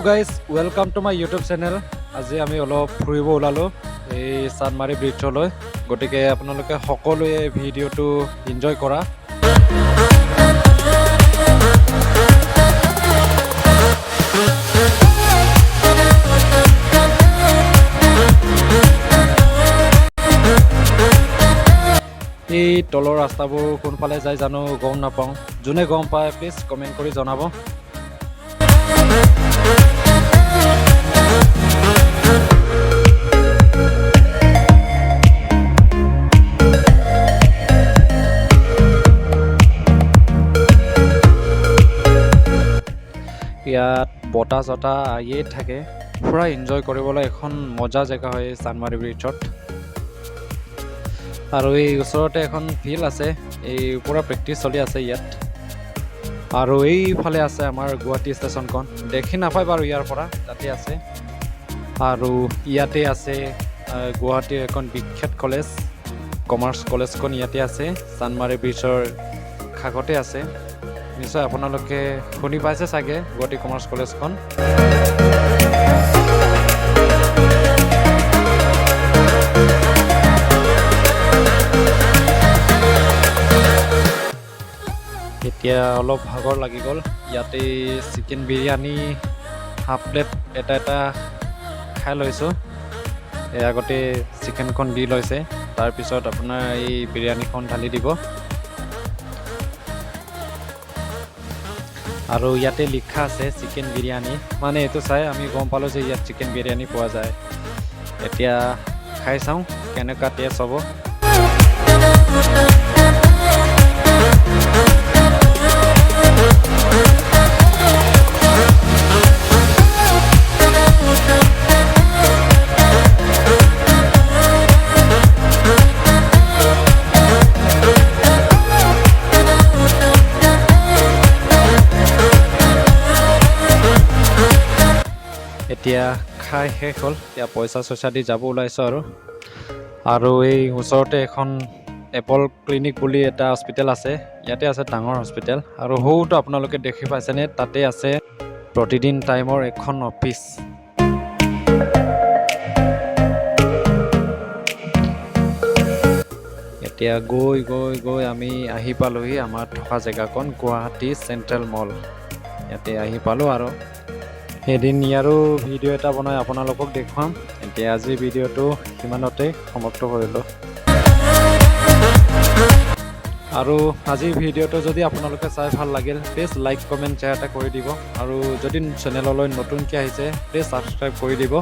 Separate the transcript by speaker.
Speaker 1: Guys welcome to my YouTube channel. আজি আমি অলপ ফুৰিব ওলালোঁ এই চান্দমাৰী ব্ৰিজলৈ, গতিকে আপোনালোকে সকলোৱে ভিডিঅ'টো এনজয় কৰা। এই তলৰ ৰাস্তাবোৰ কোনফালে যায় জানো গম নাপাওঁ, যোনে গম পায় প্লিজ কমেণ্ট কৰি জনাব। ইয়াত বতাহ চতাহ আহিয়ে থাকে, পুৰা এনজয় কৰিবলৈ এখন মজা জেগা হয় চান্দমাৰী ব্ৰিজত। আৰু এই ওচৰতে এখন ফিল্ড আছে, এই পুৰা প্ৰেক্টিচ চলি আছে ইয়াত। আৰু এইফালে আছে আমাৰ গুৱাহাটী ষ্টেচনখন, দেখি নাপায় বাৰু ইয়াৰ পৰা, তাতে আছে। আৰু ইয়াতে আছে গুৱাহাটীৰ এখন বিখ্যাত কলেজ, কমাৰ্চ কলেজখন ইয়াতে আছে, চান্দমাৰী ব্ৰিজৰ কাষতে আছে। নিশ্চয় আপোনালোকে শুনি পাইছে চাগে গুৱাহাটী কমাৰ্চ কলেজখন। এতিয়া অলপ ভাগৰ লাগি গ'ল, ইয়াতে চিকেন বিৰিয়ানী হাফ প্লেট এটা খাই লৈছোঁ। আগতে চিকেনখন দি লৈছে, তাৰপিছত আপোনাৰ এই বিৰিয়ানীখন ঢালি দিব। আৰু ইয়াতে লিখা আছে চিকেন বিৰিয়ানী, মানে এইটো চাই আমি গম পালোঁ যে ইয়াত চিকেন বিৰিয়ানী পোৱা যায়। এতিয়া খাই চাওঁ কেনেকুৱা টেষ্ট হ'ব। এতিয়া খাই শেষ হ'ল, এতিয়া পইচা চইচা দি যাব ওলাইছোঁ। আৰু এই ওচৰতে এখন এপল ক্লিনিক বুলি এটা হস্পিটেল আছে, ইয়াতে আছে ডাঙৰ হস্পিটেল। আৰু সৰুটো আপোনালোকে দেখি পাইছেনে, তাতে আছে প্ৰতিদিন টাইমৰ এখন অফিচ। এতিয়া গৈ গৈ গৈ আমি আহি পালোঁহি আমাৰ থকা জেগাকণ, গুৱাহাটী চেণ্ট্ৰেল মল। ইয়াতে আহি পালোঁ আৰু এদিন ইয়াৰো ভিডিঅ' এটা বনাই আপোনালোকক দেখুৱাম। এতিয়া আজিৰ ভিডিঅ'টো সিমানতে সমাপ্ত কৰিলোঁ। আৰু আজিৰ ভিডিঅ'টো যদি আপোনালোকে চাই ভাল লাগিল প্লিজ লাইক কমেণ্ট শ্বেয়াৰ এটা কৰি দিব। আৰু যদি চেনেললৈ নতুনকৈ আহিছে প্লিজ ছাবস্ক্ৰাইব কৰি দিব।